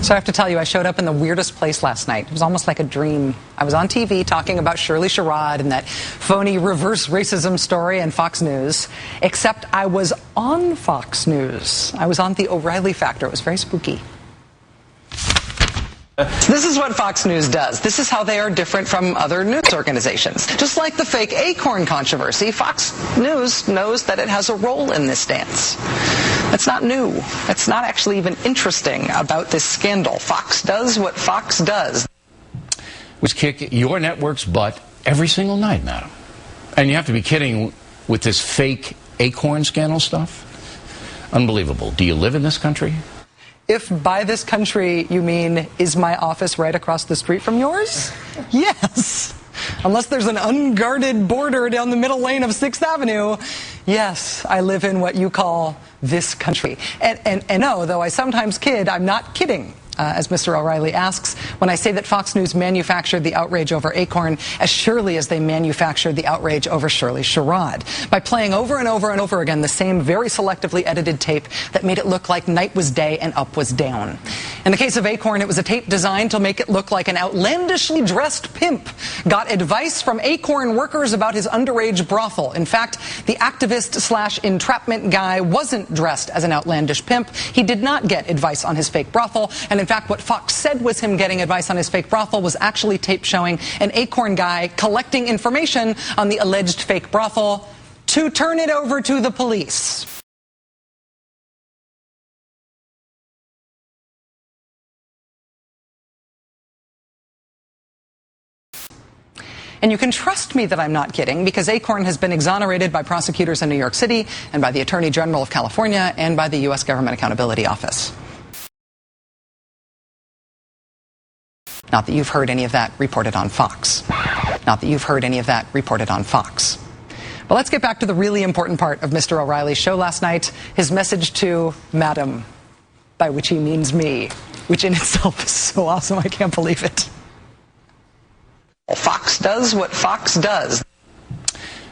So I have to tell you, I showed up in the weirdest place last night. It was almost like a dream. I was on TV talking about Shirley Sherrod and that phony reverse racism story on Fox News, except I was on Fox News. I was on the O'Reilly Factor. It was very spooky. This is what Fox News does. This is how they are different from other news organizations. Just like the fake Acorn controversy, Fox News knows that it has a role in this dance. That's not new. That's not actually even interesting about this scandal. Fox does what Fox does. Which kick your network's butt every single night, Maddow. And you have to be kidding with this fake Acorn scandal stuff. Unbelievable. Do you live in this country? If by this country you mean, is my office right across the street from yours? Yes. Unless there's an unguarded border down the middle lane of 6th Avenue, yes, I live in what you call this country. And no, though I sometimes kid, I'm not kidding. As Mr. O'Reilly asks, when I say that Fox News manufactured the outrage over Acorn as surely as they manufactured the outrage over Shirley Sherrod, by playing over and over and over again the same very selectively edited tape that made it look like night was day and up was down. In the case of Acorn, it was a tape designed to make it look like an outlandishly dressed pimp got advice from Acorn workers about his underage brothel. In fact, the activist/entrapment guy wasn't dressed as an outlandish pimp. He did not get advice on his fake brothel, and in fact, what Fox said was him getting advice on his fake brothel was actually tape showing an Acorn guy collecting information on the alleged fake brothel to turn it over to the police. And you can trust me that I'm not kidding, because Acorn has been exonerated by prosecutors in New York City and by the Attorney General of California and by the U.S. Government Accountability Office. Not that you've heard any of that reported on Fox. Not that you've heard any of that reported on Fox. But let's get back to the really important part of Mr. O'Reilly's show last night, his message to Madam, by which he means me, which in itself is so awesome, I can't believe it. Fox does what Fox does.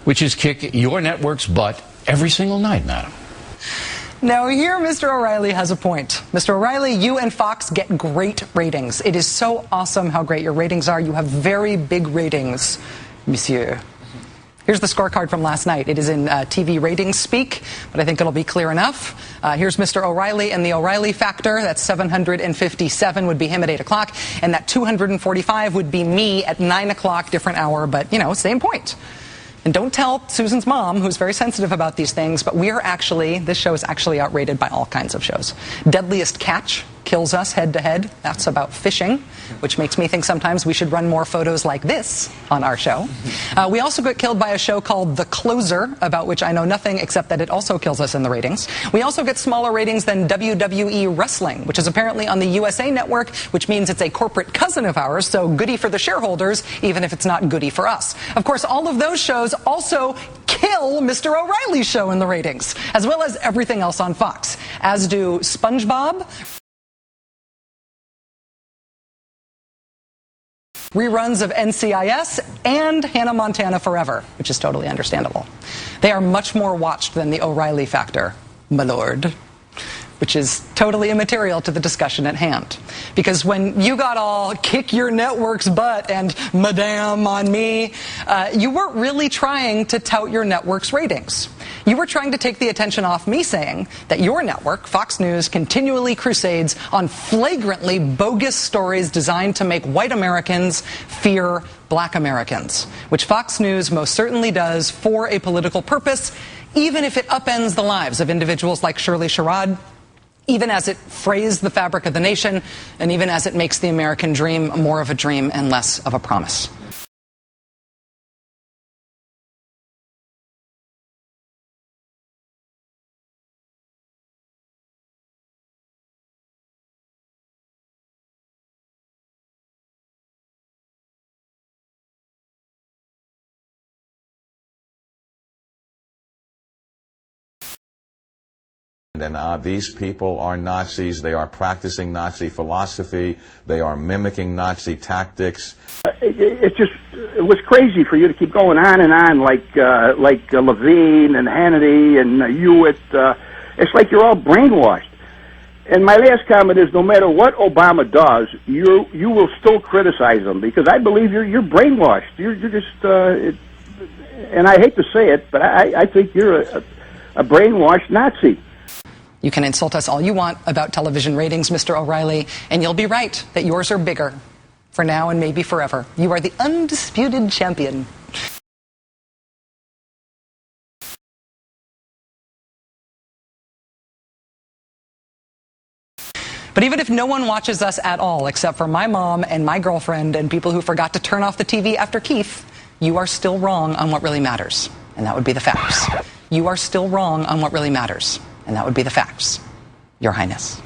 Which is kick your network's butt every single night, Madam. Now, here Mr. O'Reilly has a point. Mr. O'Reilly, you and Fox get great ratings. It is so awesome how great your ratings are. You have very big ratings, monsieur. Here's the scorecard from last night. It is in TV ratings speak, but I think it'll be clear enough. Here's Mr. O'Reilly and the O'Reilly factor. That's 757 would be him at 8 o'clock, and that 245 would be me at 9 o'clock, different hour, but, you know, same point. And don't tell Susan's mom, who's very sensitive about these things, but this show is actually outrated by all kinds of shows. Deadliest Catch kills us head-to-head. That's about fishing, which makes me think sometimes we should run more photos like this on our show. We also get killed by a show called The Closer, about which I know nothing except that it also kills us in the ratings. We also get smaller ratings than WWE Wrestling, which is apparently on the USA Network, which means it's a corporate cousin of ours, so goody for the shareholders, even if it's not goody for us. Of course, all of those shows also kill Mr. O'Reilly's show in the ratings, as well as everything else on Fox, as do SpongeBob, reruns of NCIS, and Hannah Montana Forever, which is totally understandable. They are much more watched than the O'Reilly factor, my lord, which is totally immaterial to the discussion at hand. Because when you got all kick your network's butt and madame on me, you weren't really trying to tout your network's ratings. You were trying to take the attention off me saying that your network, Fox News, continually crusades on flagrantly bogus stories designed to make white Americans fear black Americans, which Fox News most certainly does for a political purpose, even if it upends the lives of individuals like Shirley Sherrod, even as it frays the fabric of the nation, and even as it makes the American dream more of a dream and less of a promise. And these people are Nazis. They are practicing Nazi philosophy. They are mimicking Nazi tactics. It was crazy for you to keep going on and on like Levine and Hannity and Hewitt. It's like you're all brainwashed. And my last comment is, no matter what Obama does, you will still criticize him, because I believe you're brainwashed. You're just, and I hate to say it, but I think you're a brainwashed Nazi. You can insult us all you want about television ratings, Mr. O'Reilly, and you'll be right that yours are bigger. For now and maybe forever. You are the undisputed champion. But even if no one watches us at all, except for my mom and my girlfriend and people who forgot to turn off the TV after Keith, you are still wrong on what really matters. And that would be the facts. You are still wrong on what really matters. And that would be the facts, Your Highness.